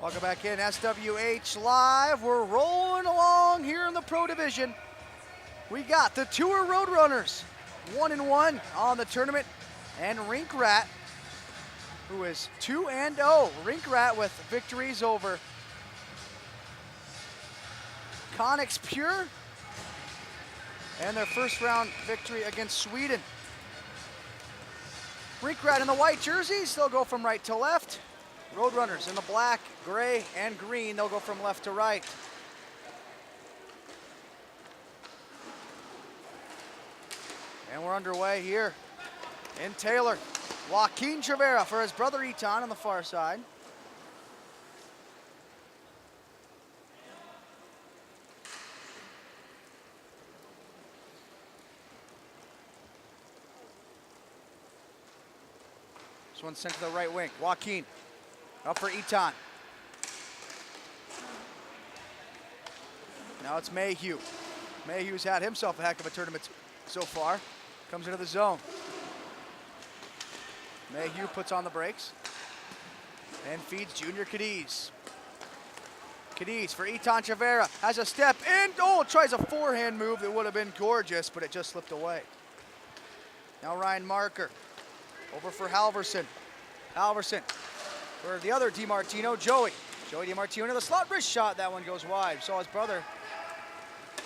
Welcome back in, SWH Live. We're rolling along here in the Pro Division. We got the Tour Roadrunners, 1-1 on the tournament, and Rink, who is 2-0. Rink with victories over Conix Pure and their first round victory against Sweden. Rink in the white jerseys, they'll go from right to left. Roadrunners in the black, gray, and green, they'll go from left to right. And we're underway here in Taylor. Joaquin Chavera for his brother Eton on the far side. This one's sent to the right wing. Joaquin up for Eton. Now it's Mayhew. Mayhew's had himself a heck of a tournament so far. Comes into the zone. Mayhew puts on the brakes and feeds Junior Cadiz. Cadiz for Eton Chavera. Has a step in. Oh, tries a forehand move that would have been gorgeous, but it just slipped away. Now Ryan Marker. Over for Halverson. Halverson for the other DiMartino, Joey. Joey DiMartino into the slot wrist shot. That one goes wide. Saw his brother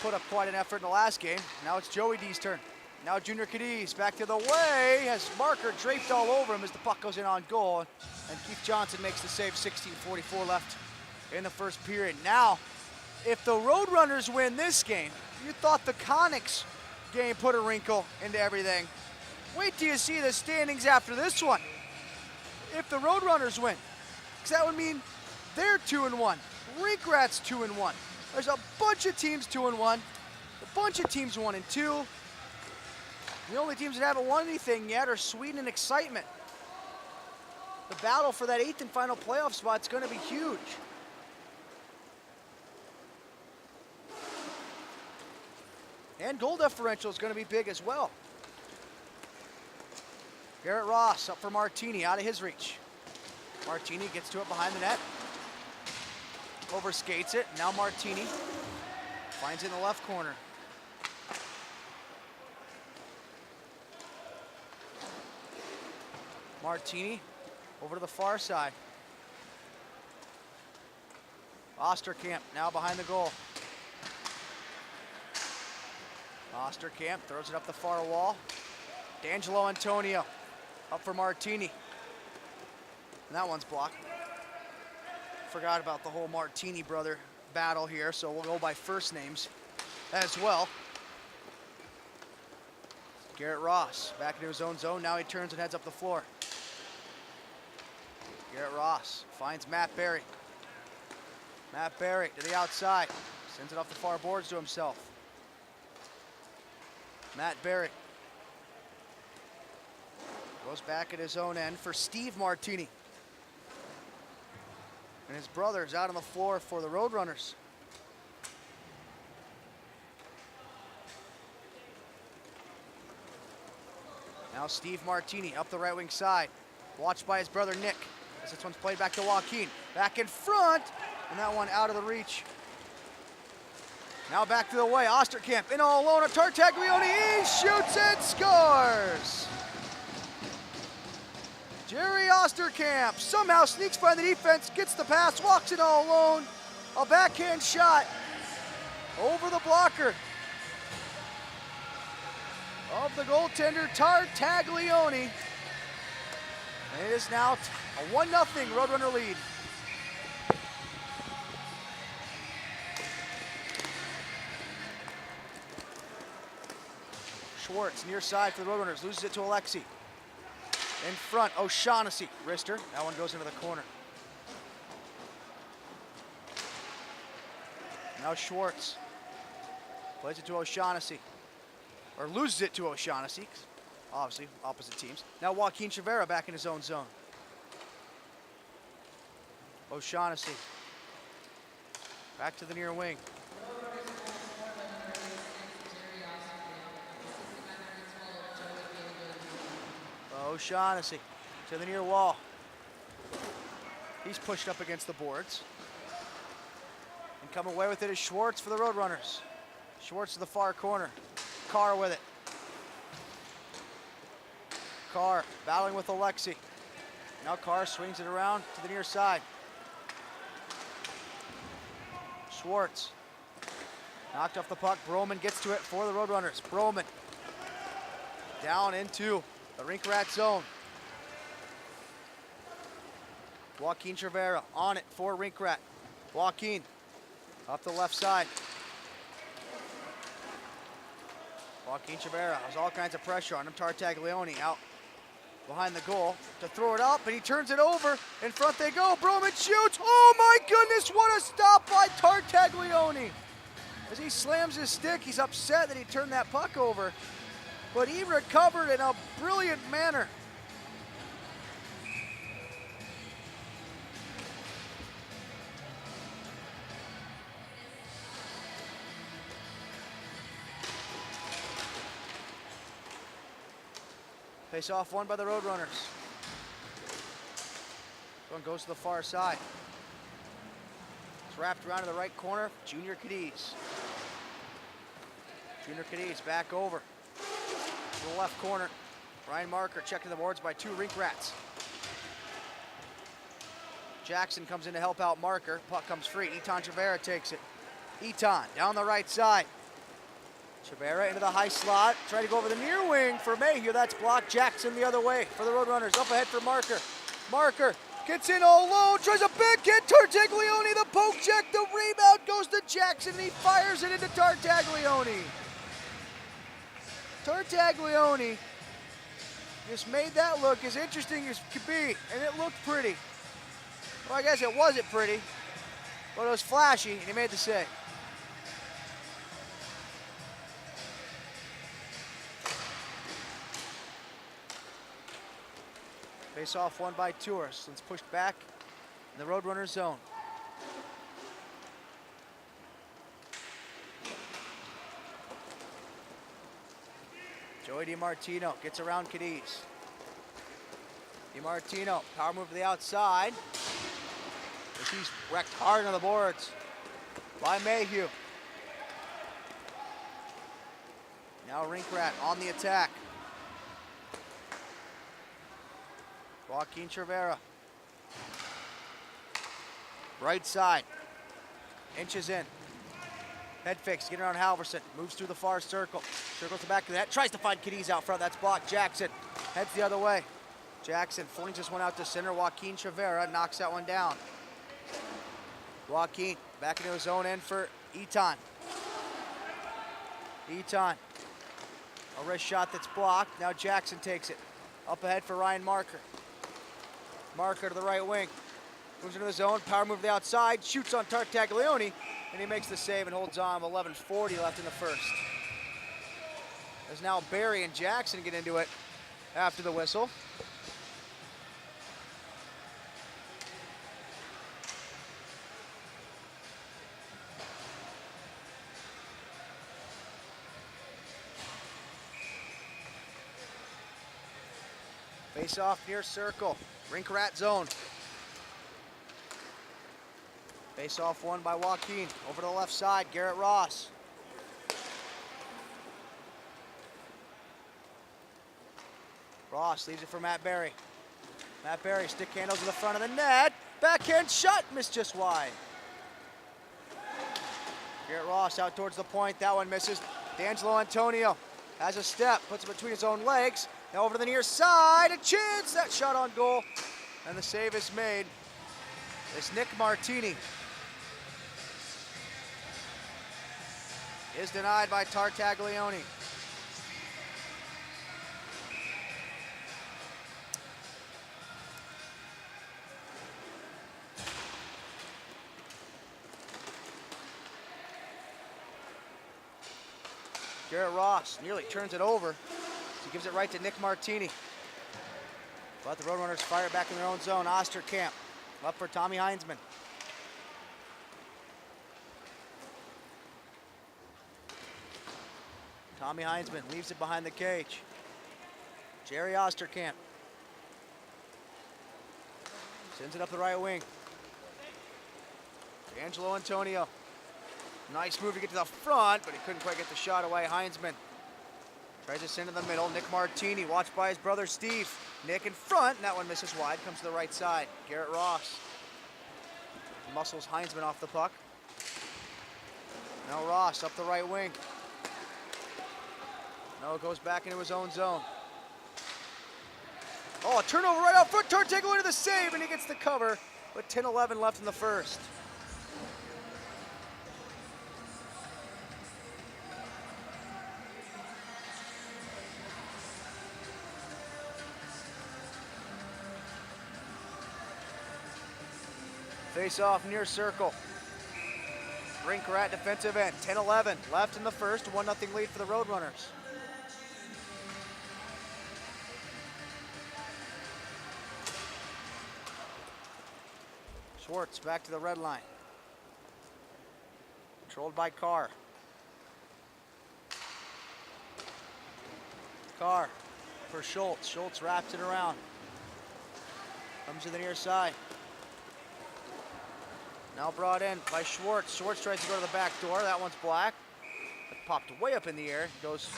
put up quite an effort in the last game. Now it's Joey D's turn. Now Junior Cadiz back to the way. Has Marker draped all over him as the puck goes in on goal. And Keith Johnson makes the save. 16:44 left in the first period. Now, if the Roadrunners win this game, you thought the Conix game put a wrinkle into everything. Wait till you see the standings after this one. If the Roadrunners win, because that would mean they're 2-1. Rinkrat's 2-1. There's a bunch of teams 2-1, a bunch of teams 1-2. The only teams that haven't won anything yet are Sweden and Excitement. The battle for that 8th and final playoff spot is going to be huge. And goal differential is going to be big as well. Garrett Ross up for Martini, out of his reach. Martini gets to it behind the net. Overskates it, now Martini finds it in the left corner. Martini over to the far side. Osterkamp now behind the goal. Osterkamp throws it up the far wall. D'Angelo Antonio up for Martini. And that one's blocked. Forgot about the whole Martini brother battle here, so we'll go by first names as well. Garrett Ross back into his own zone. Now he turns and heads up the floor. Garrett Ross finds Matt Berry. Matt Berry to the outside. Sends it off the far boards to himself. Matt Berry goes back at his own end for Steve Martini. And his brother's out on the floor for the Roadrunners. Now Steve Martini up the right wing side. Watched by his brother Nick. As this one's played back to Joaquin. Back in front, and that one out of the reach. Now back to the way, Osterkamp in all alone, Tartaglione, he shoots and scores! Jerry Osterkamp somehow sneaks by the defense, gets the pass, walks it all alone. A backhand shot over the blocker of the goaltender Tartaglione. And it is now a 1-0 Roadrunner lead. Schwartz near side for the Roadrunners, loses it to Alexi. In front, O'Shaughnessy, wrister. That one goes into the corner. Now Schwartz plays it to O'Shaughnessy, or loses it to O'Shaughnessy, obviously opposite teams. Now Joaquin Chavera back in his own zone. O'Shaughnessy back to the near wing. O'Shaughnessy to the near wall. He's pushed up against the boards. come away with it is Schwartz for the Roadrunners. Schwartz to the far corner. Carr with it. Carr battling with Alexi. Now Carr swings it around to the near side. Schwartz knocked off the puck. Broman gets to it for the Roadrunners. Broman down into the Rink Rat zone. Joaquin Trevera on it for Rink Rat. Joaquin up the left side. Joaquin Trevera has all kinds of pressure on him. Tartaglione out behind the goal to throw it up, but he turns it over. In front they go. Broman shoots. Oh my goodness, what a stop by Tartaglione. As he slams his stick, he's upset that he turned that puck over, but he recovered in a brilliant manner. Face off won by the Roadrunners. One goes to the far side. It's wrapped around to the right corner. Junior Cadiz. Junior Cadiz back over to the left corner. Ryan Marker checked to the boards by two Rink Rats. Jackson comes in to help out Marker. Puck comes free. Etan Trevera takes it. Etan down the right side. Trevera into the high slot, trying to go over the near wing for Mayhew. That's blocked. Jackson the other way for the Roadrunners. Up ahead for Marker. Marker gets in all alone, tries a big hit. Tartaglione, the poke check, the rebound goes to Jackson, and he fires it into Tartaglione. Tartaglione just made that look as interesting as could be, and it looked pretty. Well, I guess it wasn't pretty, but it was flashy, and he made the save. Face off won by Tourists. Let's push back in the Roadrunner zone. Joey DiMartino gets around Cadiz. DiMartino, power move to the outside. As he's wrecked hard on the boards by Mayhew. Now Rink Rat on the attack. Joaquin Trevera. Right side. Inches in. Head fix, getting around Halverson. Moves through the far circle. Circles the back of the net. Tries to find Cadiz out front. That's blocked. Jackson heads the other way. Jackson flings this one out to center. Joaquin Trevera knocks that one down. Joaquin back into his own end for Etan. Etan. A wrist shot that's blocked. Now Jackson takes it. Up ahead for Ryan Marker. Marker to the right wing. Moves into the zone. Power move to the outside. Shoots on Tartaglione. And he makes the save and holds on. 11:40 left in the first. As now Barry and Jackson get into it after the whistle. Face off near circle. Rink Rat zone. Face off won by Joaquin. Over to the left side, Garrett Ross. Ross leaves it for Matt Barry. Matt Barry stick handles to the front of the net. Backhand shot, missed just wide. Garrett Ross out towards the point. That one misses. D'Angelo Antonio has a step, puts it between his own legs. Now over the near side, a chance, that shot on goal. And the save is made. It's Nick Martini. Is denied by Tartaglione. Garrett Ross nearly turns it over. He gives it right to Nick Martini. But the Roadrunners fire it back in their own zone. Osterkamp up for Tommy Heinzman. Tommy Heinzman leaves it behind the cage. Jerry Osterkamp sends it up the right wing. D'Angelo Antonio Nice move to get to the front, but he couldn't quite get the shot away. Heinzman tries to send in the middle. Nick Martini, watched by his brother Steve. Nick in front, and that one misses wide, comes to the right side. Garrett Ross muscles Heinzman off the puck. Now Ross up the right wing. No, it goes back into his own zone. Oh, a turnover right out front. Tartaglione into the save, and he gets the cover with 10-11 left in the first. Face off near circle. Rink at defensive end. 10-11 left in the first. 1-0 lead for the Roadrunners. Schwartz back to the red line. Controlled by Carr. Carr for Schultz. Schultz wraps it around. Comes to the near side. Now brought in by Schwartz. Schwartz tries to go to the back door. That one's black. It popped way up in the air. Goes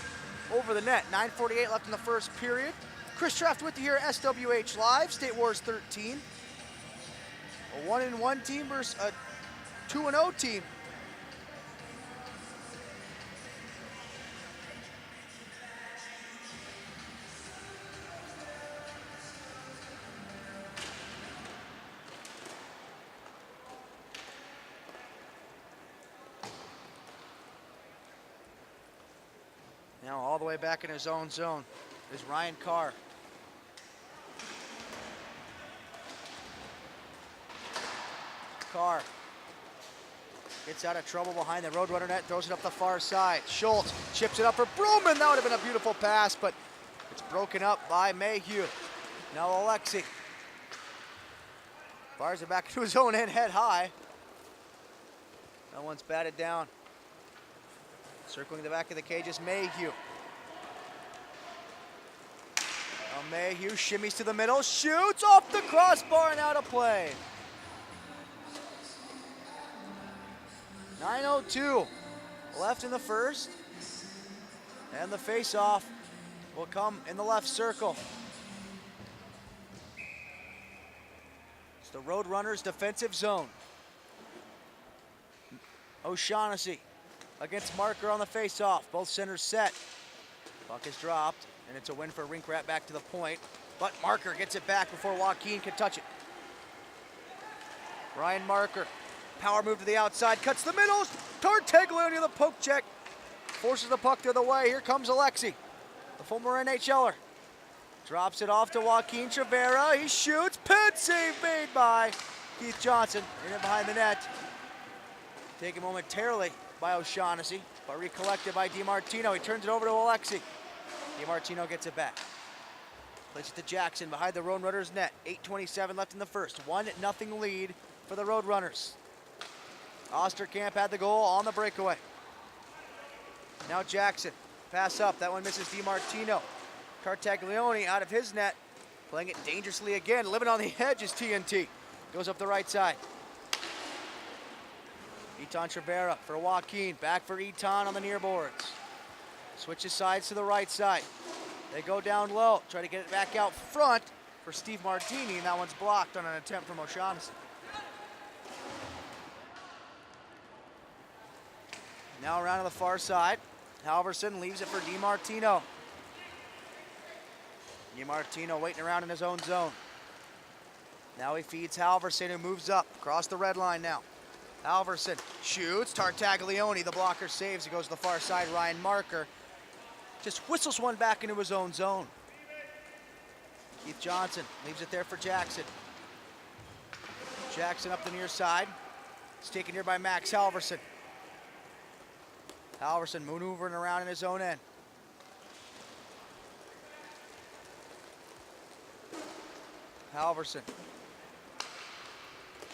over the net. 9:48 left in the first period. Chris Traft with you here at SWH Live. State Wars 13. A 1-1 team versus a 2-0 team. Now all the way back in his own zone is Ryan Carr. Carr gets out of trouble behind the Roadrunner net, throws it up the far side. Schultz chips it up for Broman. That would have been a beautiful pass, but it's broken up by Mayhew. Now Alexi fires it back into his own end, head high. That one's batted down. Circling the back of the cage is Mayhew. Now Mayhew shimmies to the middle, shoots off the crossbar and out of play. 9:02 left in the first. And the face-off will come in the left circle. It's the Roadrunners' defensive zone. O'Shaughnessy against Marker on the face-off. Both centers set. Puck is dropped, and it's a win for Rink Rat back to the point. But Marker gets it back before Joaquin can touch it. Ryan Marker, power move to the outside, cuts the middle. Tartaglione the poke check. Forces the puck the other way. Here comes Alexi, the former NHLer. Drops it off to Joaquin Chavera. He shoots. Pin save made by Keith Johnson. In it behind the net. Taken momentarily by O'Shaughnessy, but recollected by DiMartino. He turns it over to Alexi. DiMartino gets it back. Plays it to Jackson behind the Roadrunners net. 8:27 left in the first. 1-0 lead for the Roadrunners. Osterkamp had the goal on the breakaway. Now Jackson, pass up. That one misses DiMartino. Tartaglione out of his net, playing it dangerously again. Living on the edge is TNT. Goes up the right side. Etan Trevera for Joaquin. Back for Etan on the near boards. Switches sides to the right side. They go down low. Try to get it back out front for Steve Martini, and that one's blocked on an attempt from O'Shaughnessy. Now around to the far side. Halverson leaves it for DiMartino. DiMartino waiting around in his own zone. Now he feeds Halverson, who moves up across the red line now. Halverson shoots. Tartaglione, the blocker saves. He goes to the far side. Ryan Marker just whistles one back into his own zone. Keith Johnson leaves it there for Jackson. Jackson up the near side. It's taken here by Max Halverson. Halverson maneuvering around in his own end. Halverson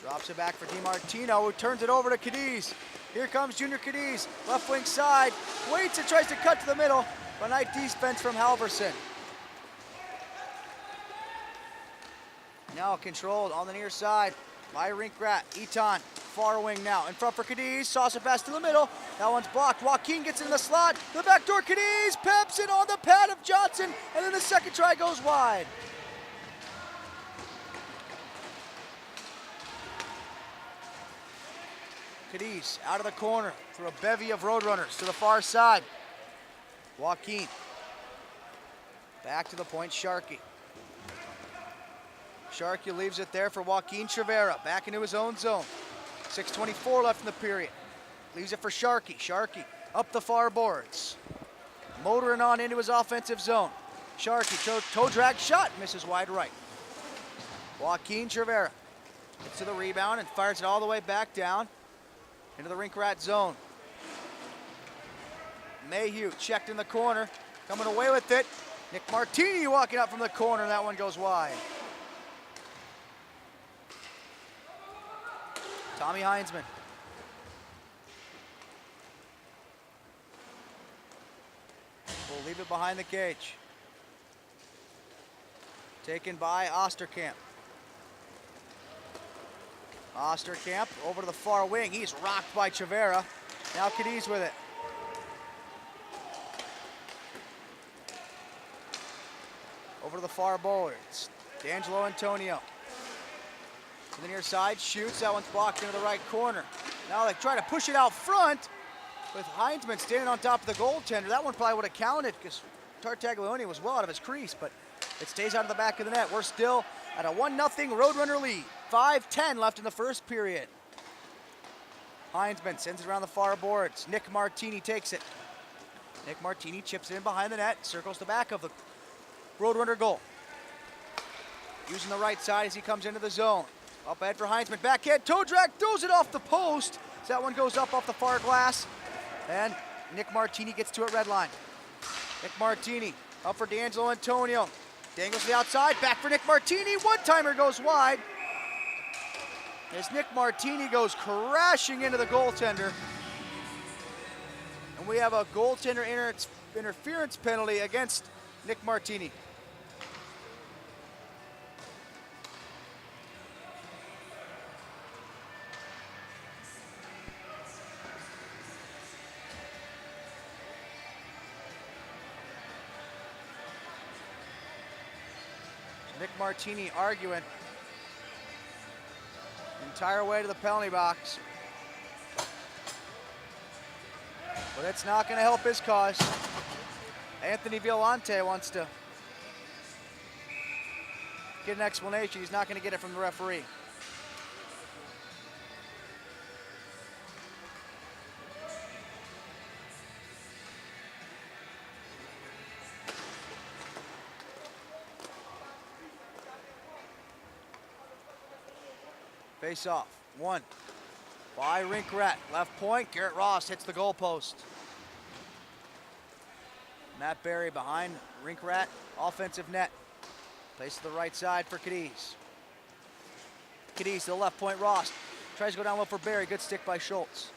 drops it back for DiMartino, who turns it over to Cadiz. Here comes Junior Cadiz, left wing side. Waits and tries to cut to the middle, but nice defense from Halverson. Now controlled on the near side by Rink Rat. Etan far wing now. In front for Cadiz, saucer pass to the middle. That one's blocked. Joaquin gets in the slot. The backdoor Cadiz, peps it on the pad of Johnson, and then the second try goes wide. Cadiz out of the corner through a bevy of Roadrunners to the far side. Joaquin. Back to the point, Sharkey. Sharkey leaves it there for Joaquin Chavera. Back into his own zone. 6:24 left in the period. Leaves it for Sharkey. Sharkey up the far boards. Motoring on into his offensive zone. Sharkey, toe drag shot, misses wide right. Joaquin Chavera gets to the rebound and fires it all the way back down into the Rink Rat zone. Mayhew checked in the corner, coming away with it. Nick Martini walking up from the corner, and that one goes wide. Tommy Heinzman. Will leave it behind the cage. Taken by Osterkamp. Osterkamp over to the far wing. He's rocked by Chavera. Now Cadiz with it. Over to the far boards. D'Angelo Antonio. To the near side, shoots. That one's blocked into the right corner. Now they try to push it out front with Heinzman standing on top of the goaltender. That one probably would have counted because Tartaglione was well out of his crease, but it stays out of the back of the net. We're still at a 1-0 Roadrunner lead. 5:10 left in the first period. Heinzman sends it around the far boards. Nick Martini takes it. Nick Martini chips it in behind the net, circles the back of the Roadrunner goal. Using the right side as he comes into the zone. Up ahead for Heinzman, backhand, toe drag, throws it off the post. So that one goes up off the far glass. And Nick Martini gets to it red line. Nick Martini up for D'Angelo Antonio. Dangles to the outside, back for Nick Martini. One-timer goes wide. As Nick Martini goes crashing into the goaltender. And we have a goaltender interference penalty against Nick Martini. Nick Martini arguing the entire way to the penalty box. But it's not going to help his cause. Anthony Violante wants to get an explanation. He's not going to get it from the referee. Face off, one by Rink Rat. Left point, Garrett Ross hits the goalpost. Matt Berry behind Rink Rat, offensive net. Plays to the right side for Cadiz. Cadiz to the left point, Ross. Tries to go down low for Berry, good stick by Schultz.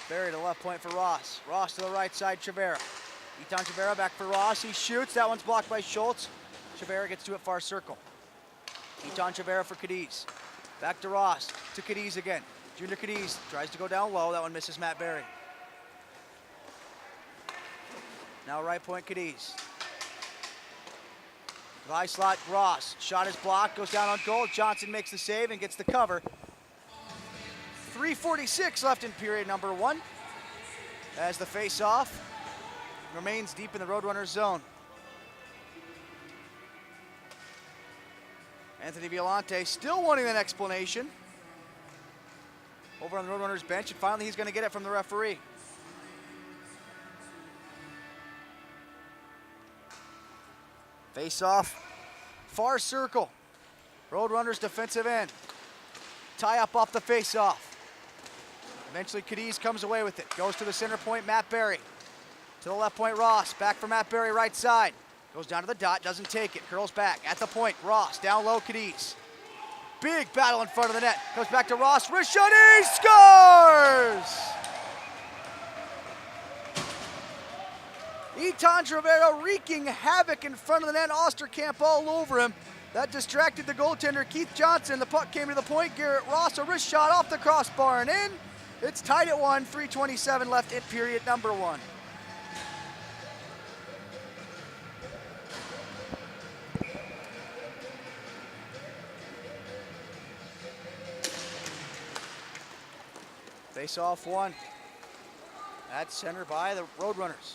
Berry to the left point for Ross. Ross to the right side, Chavera. Itan Chavera back for Ross, he shoots, that one's blocked by Schultz. Chavera gets to it far circle. Itan Chavera for Cadiz. Back to Ross, to Cadiz again. Junior Cadiz tries to go down low, that one misses Matt Berry. Now right point Cadiz. High slot, Ross. Shot is blocked, goes down on goal. Johnson makes the save and gets the cover. 3:46 left in period number one. As the face-off remains deep in the Roadrunner zone. Anthony Violante still wanting an explanation over on the Roadrunners bench, and finally he's going to get it from the referee. Face off, far circle. Roadrunners defensive end. Tie up off the face off. Eventually Cadiz comes away with it. Goes to the center point, Matt Berry. To the left point, Ross. Back for Matt Berry, right side. Goes down to the dot, doesn't take it. Curls back at the point, Ross. Down low, Cadiz. Big battle in front of the net. Goes back to Ross. Wrist shot, he scores! Itan Chavera wreaking havoc in front of the net. Osterkamp all over him. That distracted the goaltender, Keith Johnson. The puck came to the point. Garrett Ross, a wrist shot off the crossbar and in. It's tied at 1, 3:27 left in period number 1. Face off 1. At center by the Roadrunners.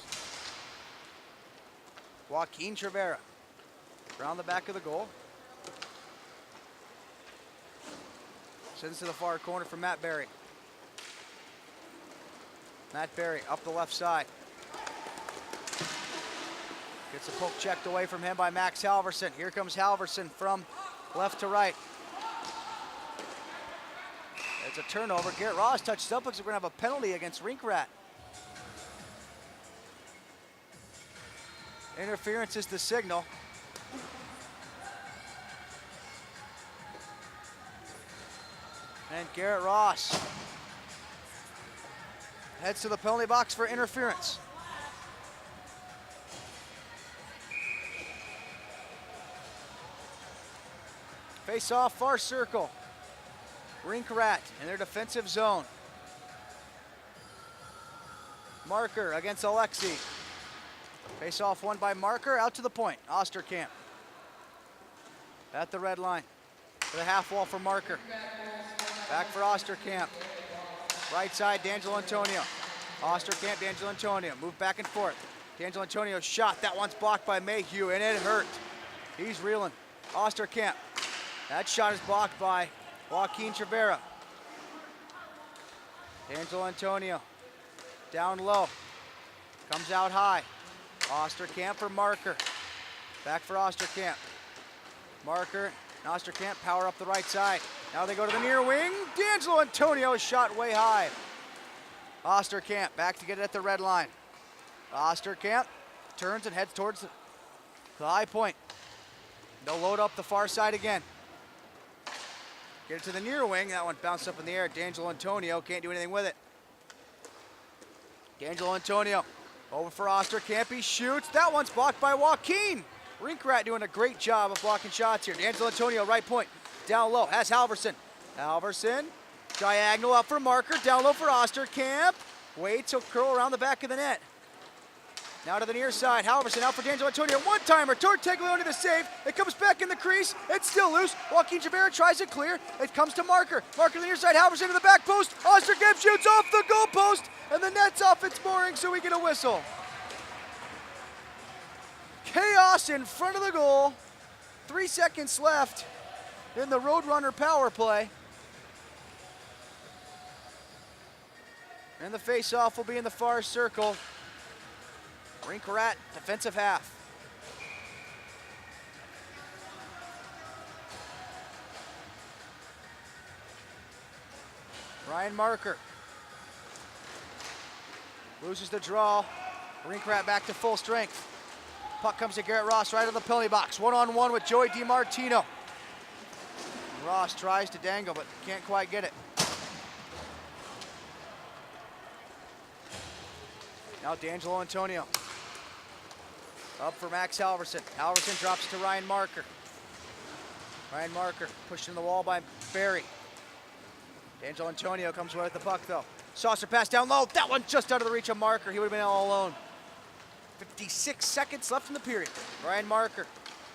Joaquin Trevera around the back of the goal. Sends to the far corner for Matt Berry. Matt Berry up the left side. Gets a poke checked away from him by Max Halverson. Here comes Halverson from left to right. It's a turnover. Garrett Ross touches up. Looks like we're going to have a penalty against Rink. Interference is the signal. And Garrett Ross heads to the penalty box for interference. Face off, far circle. Rink Rat in their defensive zone. Marker against Alexi. Face off 1 by Marker, out to the point. Osterkamp at the red line. To the half wall for Marker. Back for Osterkamp. Right side, D'Angelo Antonio. Osterkamp, D'Angelo Antonio. Move back and forth. D'Angelo Antonio's shot. That one's blocked by Mayhew, and it hurt. He's reeling. Osterkamp. That shot is blocked by Joaquin Trevera. D'Angelo Antonio. Down low. Comes out high. Osterkamp for Marker. Back for Osterkamp. Marker and Osterkamp power up the right side. Now they go to the near wing. D'Angelo Antonio shot way high. Osterkamp back to get it at the red line. Osterkamp turns and heads towards the high point. They'll load up the far side again. Get it to the near wing. That one bounced up in the air. D'Angelo Antonio can't do anything with it. D'Angelo Antonio over for Osterkamp. He shoots. That one's blocked by Joaquin. Rink Rat doing a great job of blocking shots here. D'Angelo Antonio, right point. Down low, has Halverson. Halverson, diagonal up for Marker. Down low for Osterkamp. Waits, he'll curl around the back of the net. Now to the near side. Halverson out for D'Angelo Antonio. One-timer. Torteglione the save. It comes back in the crease. It's still loose. Joaquin Trevera tries it clear. It comes to Marker. Marker to the near side. Halverson to the back post. Osterkamp shoots off the goal post. And the net's off its mooring, so we get a whistle. Chaos in front of the goal. 3 seconds left in the Roadrunner power play. And the face-off will be in the far circle. Rink Rat, defensive half. Ryan Marker loses the draw. Rink Rat back to full strength. Puck comes to Garrett Ross right of the penalty box. One-on-one with Joey DiMartino. Ross tries to dangle, but can't quite get it. Now D'Angelo Antonio. Up for Max Halverson. Halverson drops to Ryan Marker. Ryan Marker pushed in the wall by Barry. D'Angelo Antonio comes away with the puck though. Saucer pass down low. That one just out of the reach of Marker. He would have been all alone. 56 seconds left in the period. Ryan Marker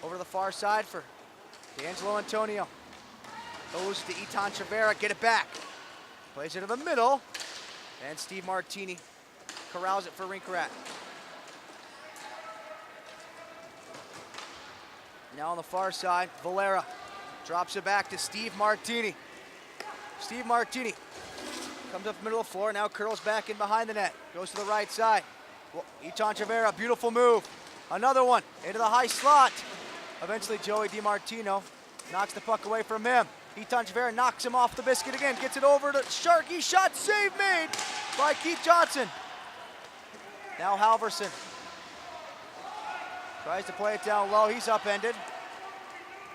over the far side for D'Angelo Antonio. Goes to Etan Chavera, get it back. Plays it to the middle. And Steve Martini corrals it for Rink Rat. Now on the far side, Valera drops it back to Steve Martini. Steve Martini comes up the middle of the floor, now curls back in behind the net. Goes to the right side. Etan Chavera, beautiful move. Another one into the high slot. Eventually Joey DiMartino knocks the puck away from him. Etan Chavera knocks him off the biscuit again, gets it over to Sharkey. Shot save made by Keith Johnson. Now Halverson tries to play it down low. He's upended.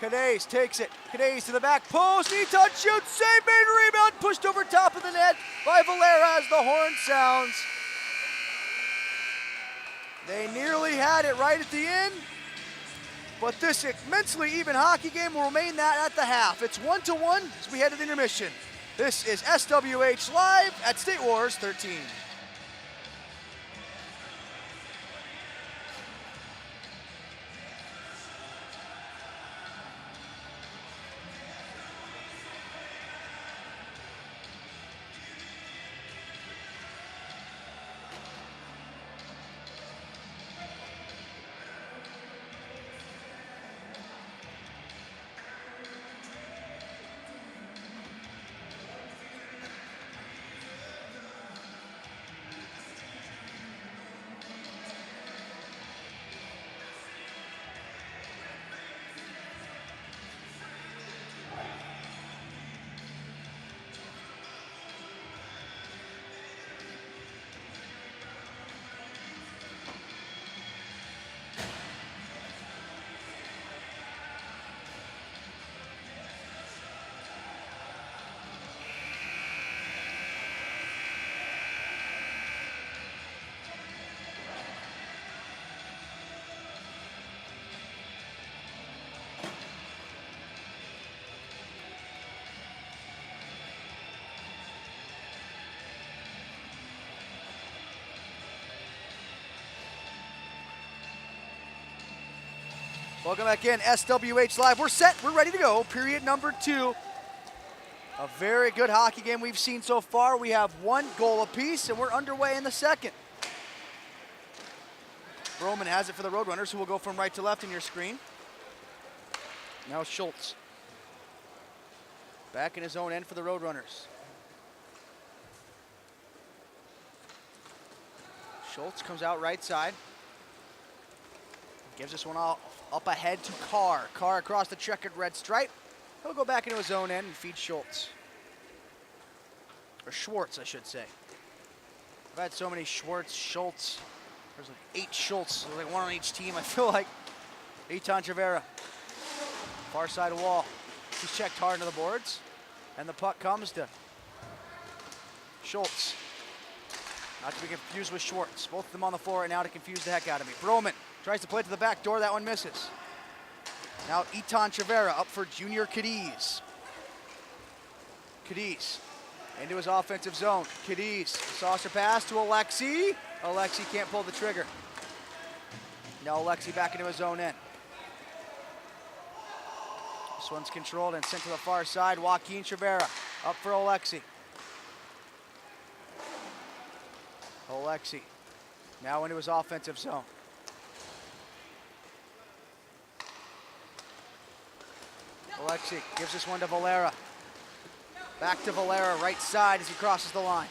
Cadays takes it. Cadays to the back post. Etan shoots, save made, rebound, pushed over top of the net by Valera as the horn sounds. They nearly had it right at the end. But this immensely even hockey game will remain that at the half. It's 1-1 as we head to the intermission. This is SWH Live at State Wars 13. Welcome back in, SWH Live. We're set, we're ready to go. Period number 2. A very good hockey game we've seen so far. We have 1 goal apiece, and we're underway in the second. Broman has it for the Roadrunners, who will go from right to left in your screen. Now Schultz. Back in his own end for the Roadrunners. Schultz comes out right side. Gives this one up ahead to Carr. Carr across the checkered red stripe. He'll go back into his own end and feed Schultz. Or Schwartz, I should say. I've had so many Schwartz, Schultz. There's like 8 Schultz. There's like 1 on each team, I feel like. Eitan Chavera. Far side wall. He's checked hard into the boards. And the puck comes to Schultz. Not to be confused with Schwartz. Both of them on the floor right now to confuse the heck out of me. Broman tries to play to the back door. That one misses. Now Eitan Chavera up for Junior Cadiz. Cadiz into his offensive zone. Cadiz, saucer pass to Alexi. Alexi can't pull the trigger. Now Alexi back into his own end. This one's controlled and sent to the far side. Joaquin Chavera up for Alexi. Alexi now into his offensive zone. Alexi gives this one to Valera. Back to Valera, right side as he crosses the line.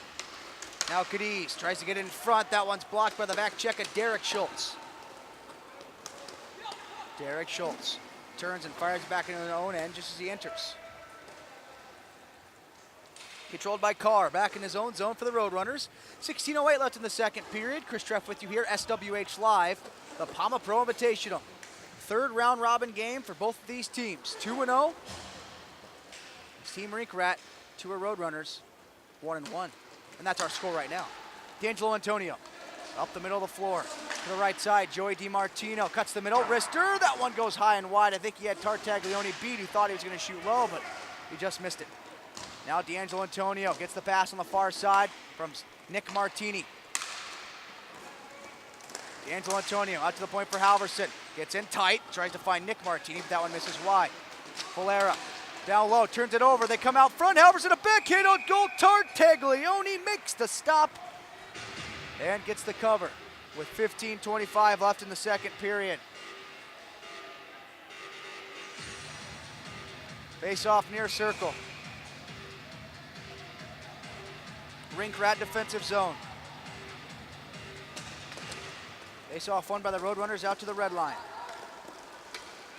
Now Cadiz tries to get in front. That one's blocked by the back check of Derek Schultz. Derek Schultz turns and fires back into his own end just as he enters. Controlled by Carr, back in his own zone for the Roadrunners. 16:08 left in the second period. Chris Treff with you here, SWH Live, the Pama Pro Invitational. 3rd round robin game for both of these teams. 2-0. It's Team Rink Rat, 2 are Roadrunners, 1-1. And that's our score right now. D'Angelo Antonio up the middle of the floor. To the right side, Joey DiMartino cuts the middle. Wrister, that one goes high and wide. I think he had Tartaglione beat, who thought he was gonna shoot low, but he just missed it. Now D'Angelo Antonio gets the pass on the far side from Nick Martini. D'Angelo Antonio out to the point for Halverson. Gets in tight, tries to find Nick Martini, but that one misses wide. Valera down low, turns it over. They come out front. Halverson, a backhand on goal. Tartaglione makes the stop and gets the cover with 15:25 left in the second period. Face off near circle. Rink Rat defensive zone. Face off won by the Roadrunners out to the red line.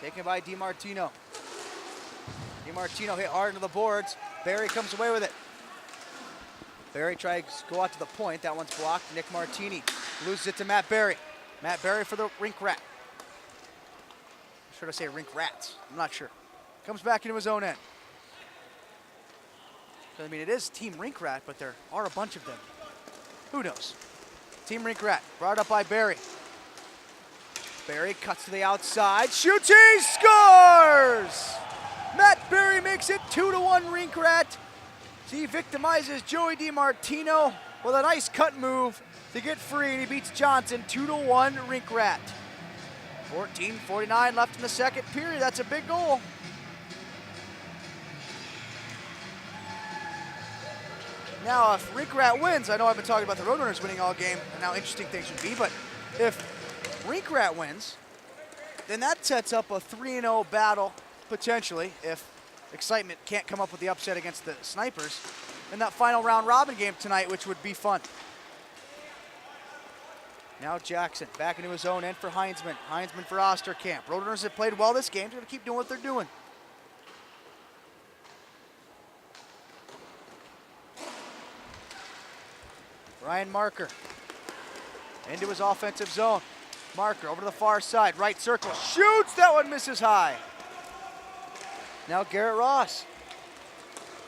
Taken by DiMartino. DiMartino hit hard into the boards. Barry comes away with it. Barry tries to go out to the point. That one's blocked. Nick Martini loses it to Matt Barry. Matt Barry for the Rink Rat. Should I say Rink Rats? I'm not sure. Comes back into his own end. I mean, it is Team Rink Rat, but there are a bunch of them. Who knows? Team Rink Rat, brought up by Barry. Barry cuts to the outside, shoots, he scores! Matt Barry makes it 2-1 Rink Rat. He victimizes Joey DiMartino with a nice cut move to get free, and he beats Johnson 2-1 Rink Rat. 14:49 left in the second period. That's a big goal. Now, if Rink Rat wins, I know I've been talking about the Roadrunners winning all game and how interesting things would be, but if Rink Rat wins, then that sets up a 3-0 battle, potentially, if Excitement can't come up with the upset against the Snipers in that final round robin game tonight, which would be fun. Now Jackson back into his own end for Heinzman. Heinzman for Osterkamp. Roadrunners have played well this game. They're going to keep doing what they're doing. Ryan Marker into his offensive zone. Marker over to the far side. Right circle. Shoots. That one misses high. Now Garrett Ross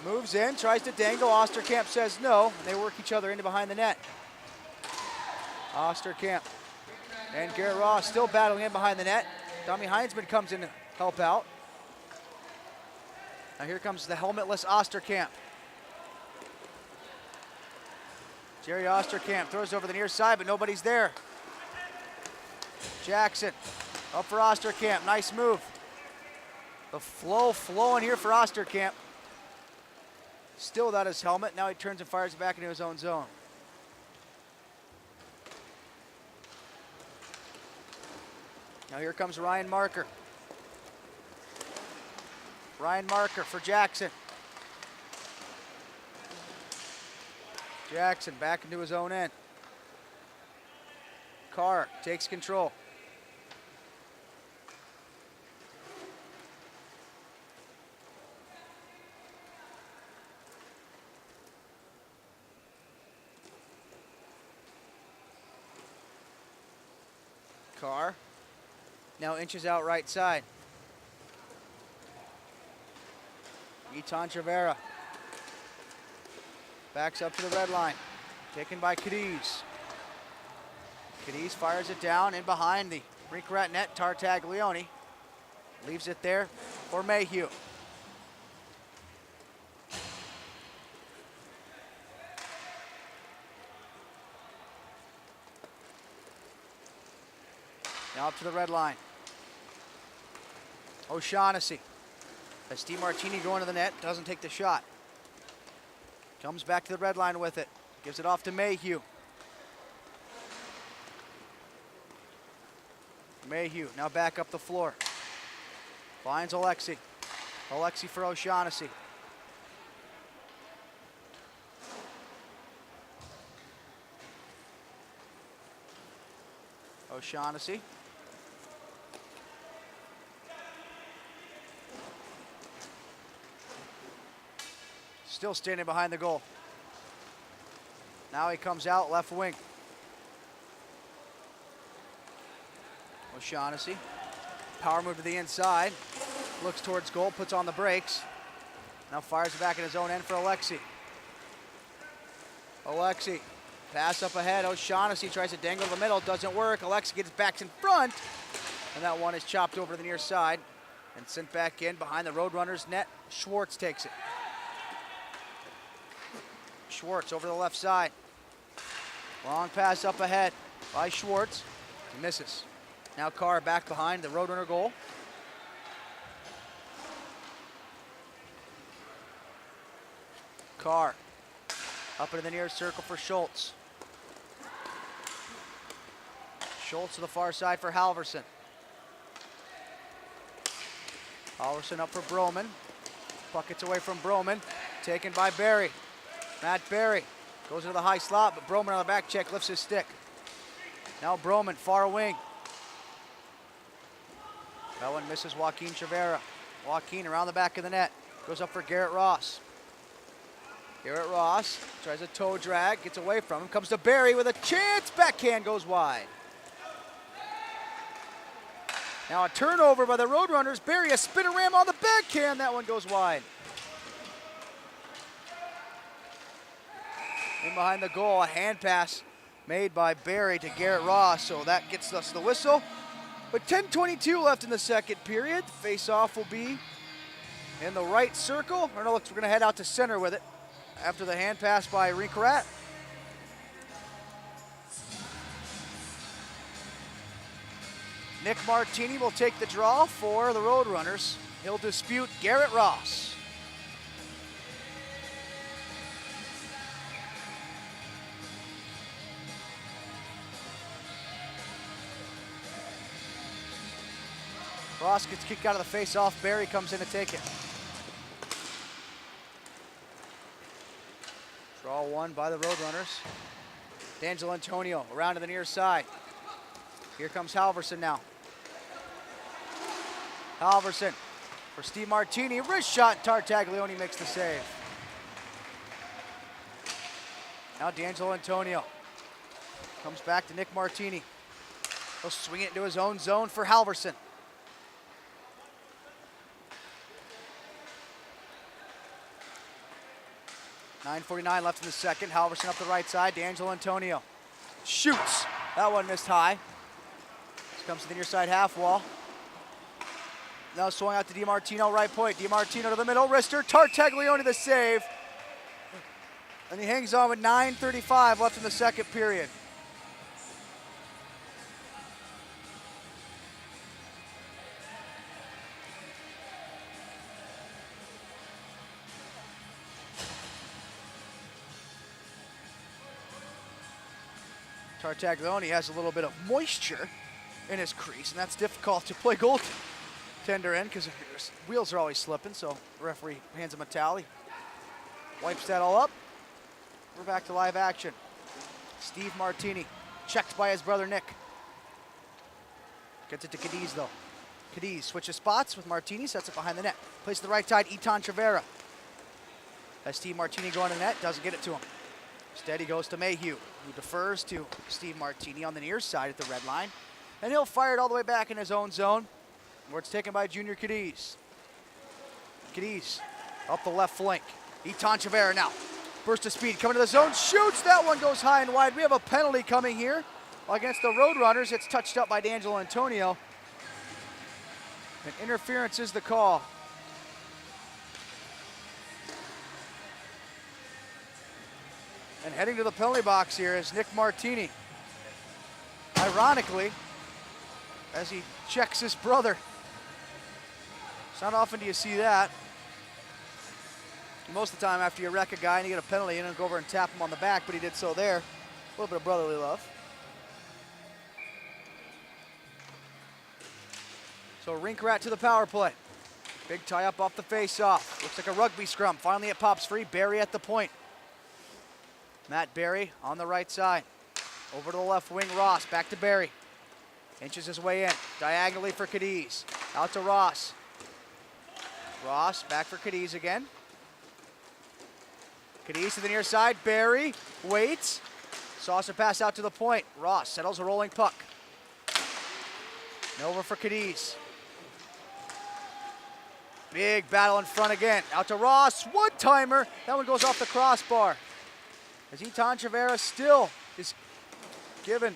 moves in, tries to dangle. Osterkamp says no, and they work each other into behind the net. Osterkamp and Garrett Ross still battling in behind the net. Tommy Heinzman comes in to help out. Now here comes the helmetless Osterkamp. Jerry Osterkamp throws over the near side, but nobody's there. Jackson up for Osterkamp, nice move. The flow flowing here for Osterkamp. Still without his helmet, now he turns and fires it back into his own zone. Now here comes Ryan Marker. Ryan Marker for Jackson. Jackson back into his own end. Carr takes control. Carr now inches out right side. Etan Trevera backs up to the red line. Taken by Cadiz. Cadiz fires it down in behind the Rink Rat net. Tartaglione leaves it there for Mayhew. Now up to the red line. O'Shaughnessy. As DiMartino going to the net, doesn't take the shot. Comes back to the red line with it. Gives it off to Mayhew. Mayhew now back up the floor. Finds Alexi. Alexi for O'Shaughnessy. O'Shaughnessy. Still standing behind the goal. Now he comes out left wing. O'Shaughnessy. Power move to the inside. Looks towards goal, puts on the brakes. Now fires it back in his own end for Alexi. Alexi. Pass up ahead. O'Shaughnessy tries to dangle the middle. Doesn't work. Alexi gets back in front. And that one is chopped over to the near side and sent back in behind the Roadrunners net. Schwartz takes it. Schwartz over the left side. Long pass up ahead by Schwartz. He misses. Now Carr back behind the Roadrunner goal. Carr up into the near circle for Schultz. Schultz to the far side for Halverson. Halverson up for Broman. Puck gets away from Broman. Taken by Barry. Matt Barry goes into the high slot, but Broman on the back check lifts his stick. Now Broman, far wing. That one misses Joaquin Trevera. Joaquin around the back of the net. Goes up for Garrett Ross. Garrett Ross tries a toe drag, gets away from him, comes to Barry with a chance. Backhand goes wide. Now a turnover by the Roadrunners. Barry a spinner ram on the backhand. That one goes wide. In behind the goal, a hand pass made by Barry to Garrett Ross. So that gets us the whistle. With 10:22 left in the second period, the face-off will be in the right circle. Or no, we're going to head out to center with it after the hand pass by Rink. Nick Martini will take the draw for the Roadrunners. He'll dispute Garrett Ross. Ross gets kicked out of the face-off. Barry comes in to take it. Draw one by the Roadrunners. D'Angelo Antonio around to the near side. Here comes Halverson now. Halverson for Steve Martini. Wrist shot. Tartaglione makes the save. Now D'Angelo Antonio comes back to Nick Martini. He'll swing it into his own zone for Halverson. .9:49 left in the second. Halverson up the right side. D'Angelo Antonio shoots. That one missed high. This comes to the near side half wall. Now swung out to DiMartino, right point. DiMartino to the middle, wrister. Tartaglione the save. And he hangs on with 9:35 left in the second period. Tartaglione has a little bit of moisture in his crease, and that's difficult to play goaltender in because his wheels are always slipping, so the referee hands him a towel. Wipes that all up. We're back to live action. Steve Martini, checked by his brother Nick. Gets it to Cadiz though. Cadiz switches spots with Martini, sets it behind the net. Plays to the right side, Itan Trivera. As Steve Martini going to the net, doesn't get it to him. Instead, he goes to Mayhew, who defers to Steve Martini on the near side at the red line. And he'll fire it all the way back in his own zone, where it's taken by Junior Cadiz. Cadiz up the left flank. Itan Trivera now. Burst of speed, coming to the zone, shoots. That one goes high and wide. We have a penalty coming here against the Roadrunners. It's touched up by D'Angelo Antonio. And interference is the call. And heading to the penalty box here is Nick Martini. Ironically, as he checks his brother. It's not often do you see that. Most of the time after you wreck a guy and you get a penalty, you don't go over and tap him on the back, but he did so there. A little bit of brotherly love. So Rink Rat to the power play. Big tie up off the face-off. Looks like a rugby scrum. Finally it pops free. Barry at the point. Matt Barry on the right side. Over to the left wing, Ross. Back to Barry. Inches his way in. Diagonally for Cadiz. Out to Ross. Ross back for Cadiz again. Cadiz to the near side. Barry waits. Saucer pass out to the point. Ross settles a rolling puck. And over for Cadiz. Big battle in front again. Out to Ross. One-timer. That one goes off the crossbar. As Itan Trivera still is giving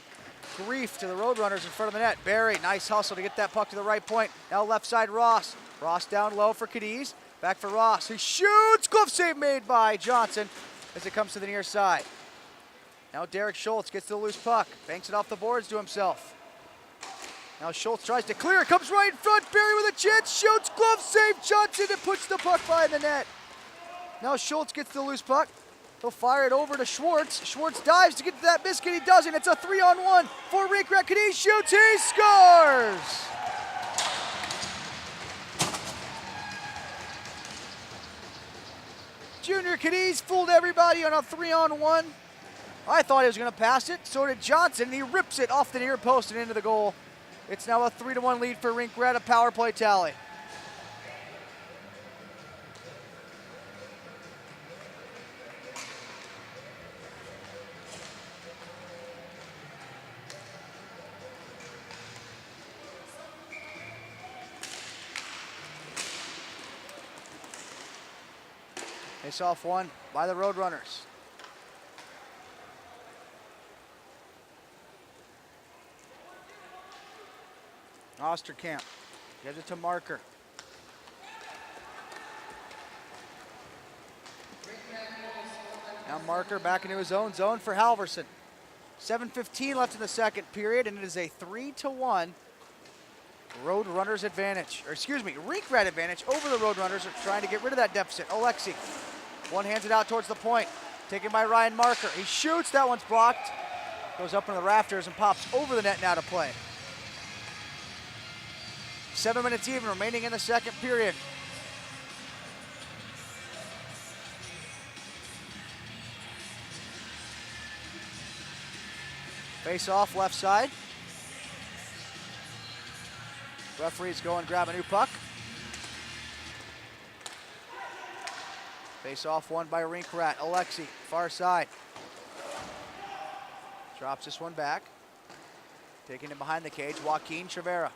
grief to the Roadrunners in front of the net. Barry, nice hustle to get that puck to the right point. Now left side, Ross. Ross down low for Cadiz. Back for Ross. He shoots. Glove save made by Johnson as it comes to the near side. Now Derek Schultz gets the loose puck. Banks it off the boards to himself. Now Schultz tries to clear. It comes right in front. Barry with a chance. Shoots. Glove save. Johnson to push the puck by the net. Now Schultz gets the loose puck. He'll fire it over to Schwartz. Schwartz dives to get to that biscuit. He doesn't. It's a 3-on-1 for Rink. Cadiz shoots. He scores! Junior Cadiz fooled everybody on a 3-on-1. I thought he was going to pass it. So did Johnson. And he rips it off the near post and into the goal. It's now a 3-1 lead for Rink. A power play tally. Face off one by the Roadrunners. Osterkamp gives it to Marker. Now Marker back into his own zone for Halverson. 7:15 left in the second period, and it is a 3-1 Roadrunners advantage. Or excuse me, Rink Rat advantage over the Roadrunners, are trying to get rid of that deficit. Alexi, one hands it out towards the point. Taken by Ryan Marker. He shoots, that one's blocked. Goes up into the rafters and pops over the net now to play. 7 minutes even remaining in the second period. Face off left side. Referees go and grab a new puck. Face off won by Rink Rat. Alexi, far side. Drops this one back. Taking it behind the cage, Joaquin Chavera.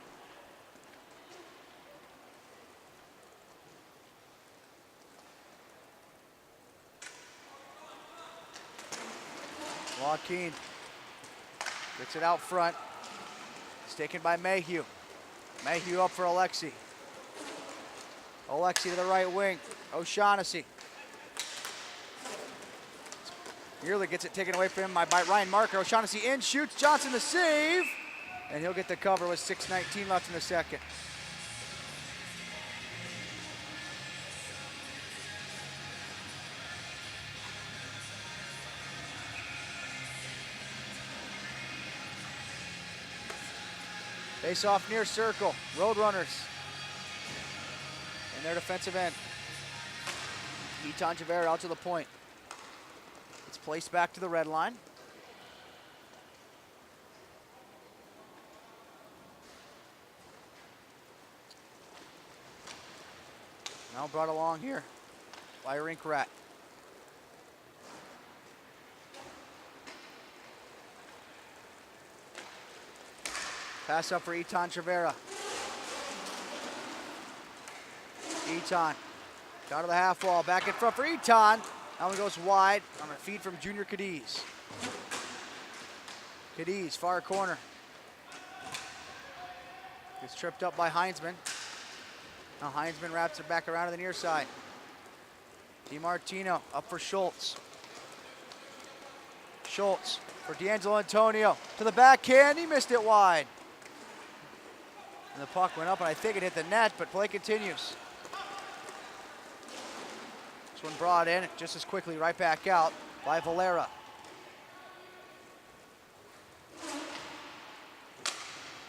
Joaquin gets it out front. It's taken by Mayhew. Mayhew up for Alexi. Alexi to the right wing. O'Shaughnessy. Nearly gets it taken away from him by Ryan Marker. O'Shaughnessy in, shoots, Johnson the save. And he'll get the cover with 6:19 left in the second. Face off near circle. Roadrunners in their defensive end. Eton Javera out to the point. It's placed back to the red line. Now brought along here by Rink Rat. Pass up for Eton Chavera. Eton down to the half wall, back in front for Eton. That one goes wide on a feed from Junior Cadiz. Cadiz, far corner. Gets tripped up by Heinzman. Now Heinzman wraps it back around to the near side. DiMartino up for Schultz. Schultz for D'Angelo Antonio. To the backhand, he missed it wide. And the puck went up, and I think it hit the net, but play continues. This one brought in just as quickly, right back out by Valera.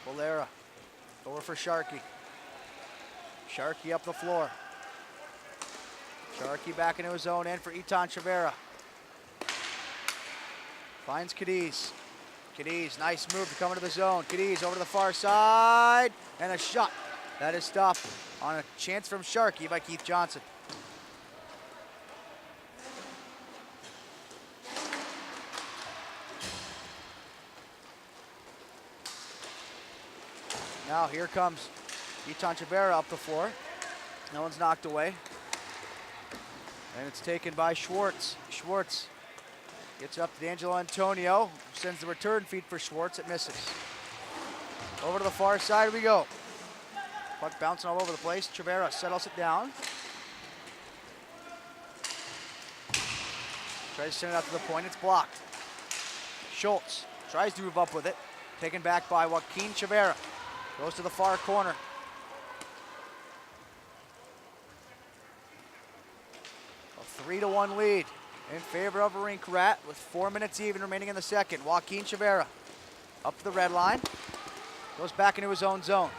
Valera over for Sharkey. Sharkey up the floor. Sharkey back into his own end for Eton Chavera. Finds Cadiz. Cadiz, nice move to come into the zone. Cadiz over to the far side, and a shot. That is stopped on a chance from Sharkey by Keith Johnson. Now here comes Eton Chavera up the floor. No one's knocked away. And it's taken by Schwartz. Schwartz gets up to D'Angelo Antonio. Sends the return feed for Schwartz. It misses. Over to the far side we go. Puck bouncing all over the place. Chavera settles it down. Tries to send it out to the point. It's blocked. Schultz tries to move up with it. Taken back by Joaquin Chavera. Goes to the far corner. A 3-1 lead in favor of Rink Rat with 4 minutes even remaining in the second. Joaquin Chavera up to the red line. Goes back into his own zone.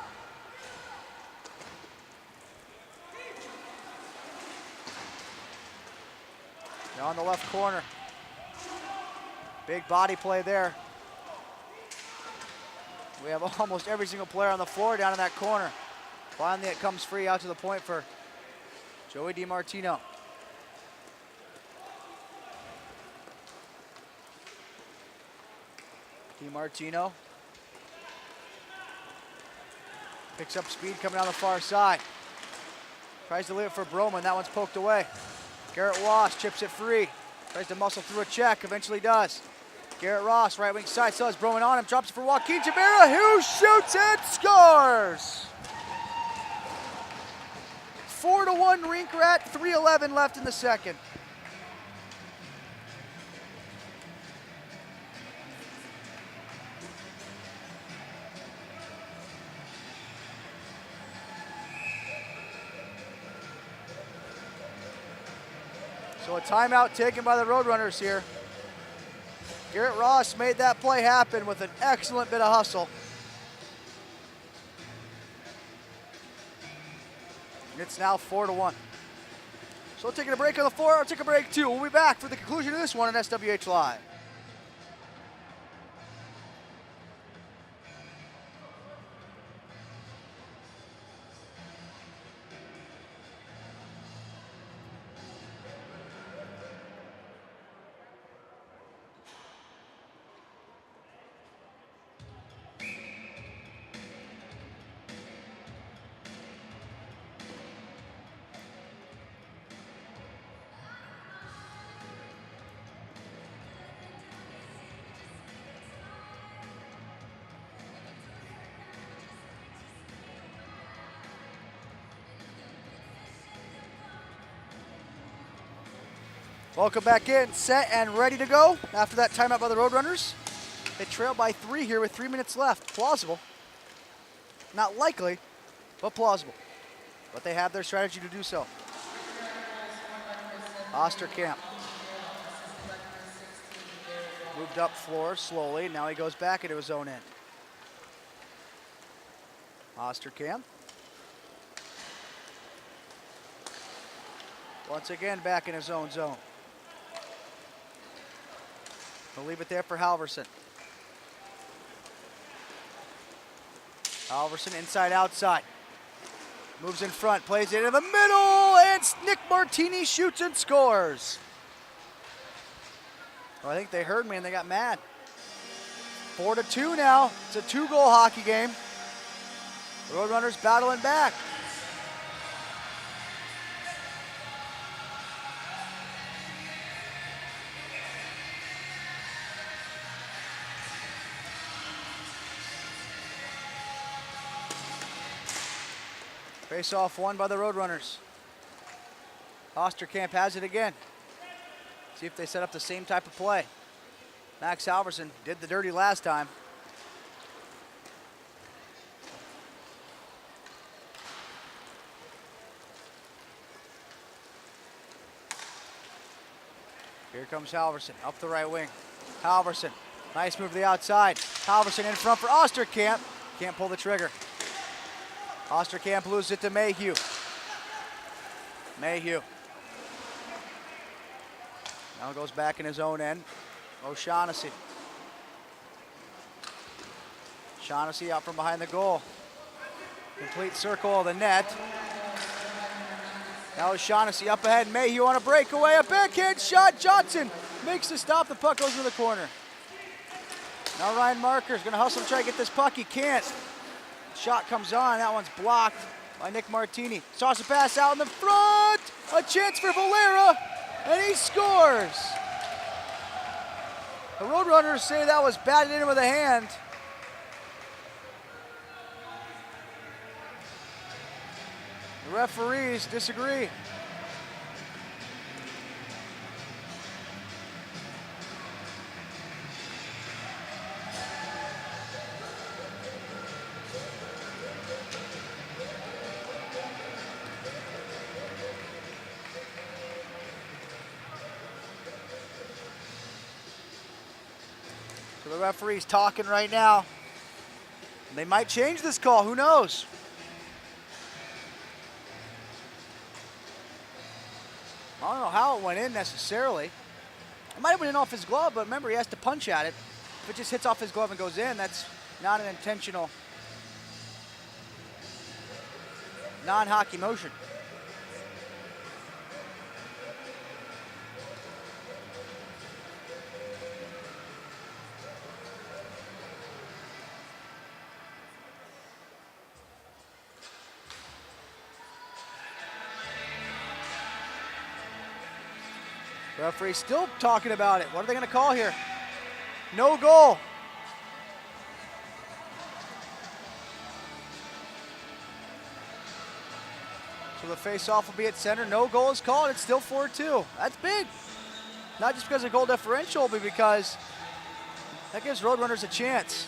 Now on the left corner. Big body play there. We have almost every single player on the floor down in that corner. Finally it comes free out to the point for Joey DiMartino. DiMartino picks up speed coming down the far side. Tries to leave it for Broman, that one's poked away. Garrett Wass chips it free. Tries to muscle through a check, eventually does. Garrett Ross, right wing side, still has Broman on him, drops it for Joaquin Chavera, who shoots and scores! 4-1 Rink Rat, 3:11 left in the second. So a timeout taken by the Roadrunners here. Garrett Ross made that play happen with an excellent bit of hustle. It's now 4-1. So we're taking a break on the floor. I'll take a break too. We'll be back for the conclusion of this one on SWH Live. Welcome back in, set and ready to go. After that timeout by the Roadrunners, they trail by 3 here with 3 minutes left. Plausible. Not likely, but plausible. But they have their strategy to do so. Osterkamp moved up floor slowly. Now he goes back into his own end. Osterkamp. Once again back in his own zone. He'll leave it there for Halverson. Halverson inside, outside. Moves in front, plays it into the middle, and Nick Martini shoots and scores. Well, I think they heard me and they got mad. 4-2 now. It's a 2-goal hockey game. Roadrunners battling back. Face-off won by the Roadrunners. Osterkamp has it again. See if they set up the same type of play. Max Halverson did the dirty last time. Here comes Halverson up the right wing. Halverson, nice move to the outside. Halverson in front for Osterkamp. Can't pull the trigger. Osterkamp loses it to Mayhew. Mayhew. Now goes back in his own end. O'Shaughnessy. Shaughnessy out from behind the goal. Complete circle of the net. Now O'Shaughnessy up ahead. Mayhew on a breakaway. A backhand shot. Johnson makes the stop. The puck goes to the corner. Now Ryan Marker's going to hustle and try to get this puck. He can't. Shot comes on, that one's blocked by Nick Martini. Toss a pass out in the front, a chance for Valera, and he scores. The Roadrunners say that was batted in with a hand. The referees disagree. The referee's talking right now. They might change this call, who knows? I don't know how it went in necessarily. It might have went in off his glove, but remember he has to punch at it. If it just hits off his glove and goes in, that's not an intentional non-hockey motion. Referee still talking about it. What are they going to call here? No goal. So the face-off will be at center. No goal is called. It's still 4-2. That's big. Not just because of goal differential, but because that gives Roadrunners a chance.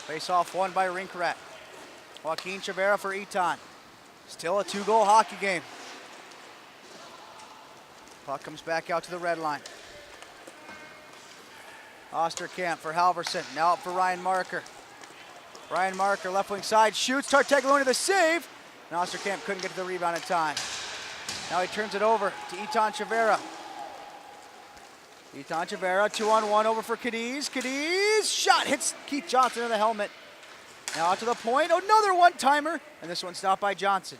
Face-off won by Rink. Joaquin Chavera for Eton. Still a 2-goal hockey game. Puck comes back out to the red line. Osterkamp for Halverson. Now up for Ryan Marker. Ryan Marker, left wing side, shoots. Tartaglone the save. And Osterkamp couldn't get to the rebound in time. Now he turns it over to Eton Chavera. Eton Chavera, 2-on-1 over for Cadiz. Cadiz, shot hits Keith Johnson in the helmet. Now out to the point, another one-timer, and this one stopped by Johnson.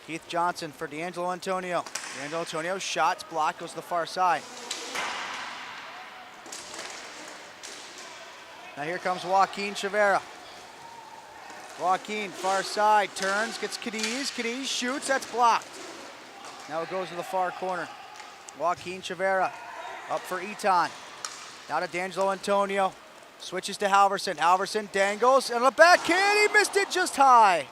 Keith Johnson for D'Angelo Antonio. D'Angelo Antonio, shots blocked, goes to the far side. Now here comes Joaquin Chavera. Joaquin, far side, turns, gets Cadiz. Cadiz shoots, that's blocked. Now it goes to the far corner. Joaquin Chavera up for Eton. Now to D'Angelo Antonio. Switches to Halverson. Halverson dangles, and a backhand, he missed it just high.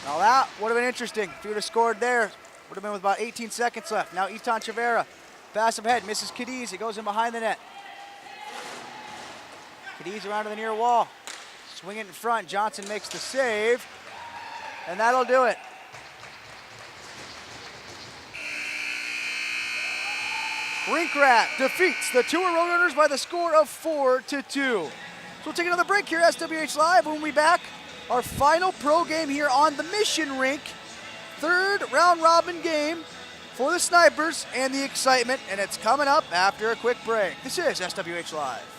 Now that would have been interesting if he would have scored there. Would have been with about 18 seconds left. Now Eton Chavera, pass ahead, misses Cadiz. It goes in behind the net. Cadiz around to the near wall. Swing it in front. Johnson makes the save, and that'll do it. Rinkrat defeats the Tour Roadrunners by the score of 4-2. So we'll take another break here at SWH Live. When we back, our final pro game here on the Mission Rink. Third round robin game for the Snipers and the excitement, and it's coming up after a quick break. This is SWH Live.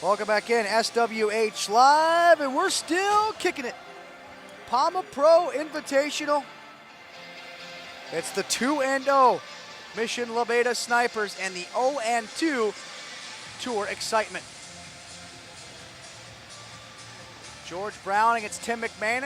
Welcome back in, SWH Live, and we're still kicking it. Pama Pro Invitational. It's the 2-0 Mission La Beta Snipers and the 0-2 Tour Excitement. George Browning, it's Tim McMahon.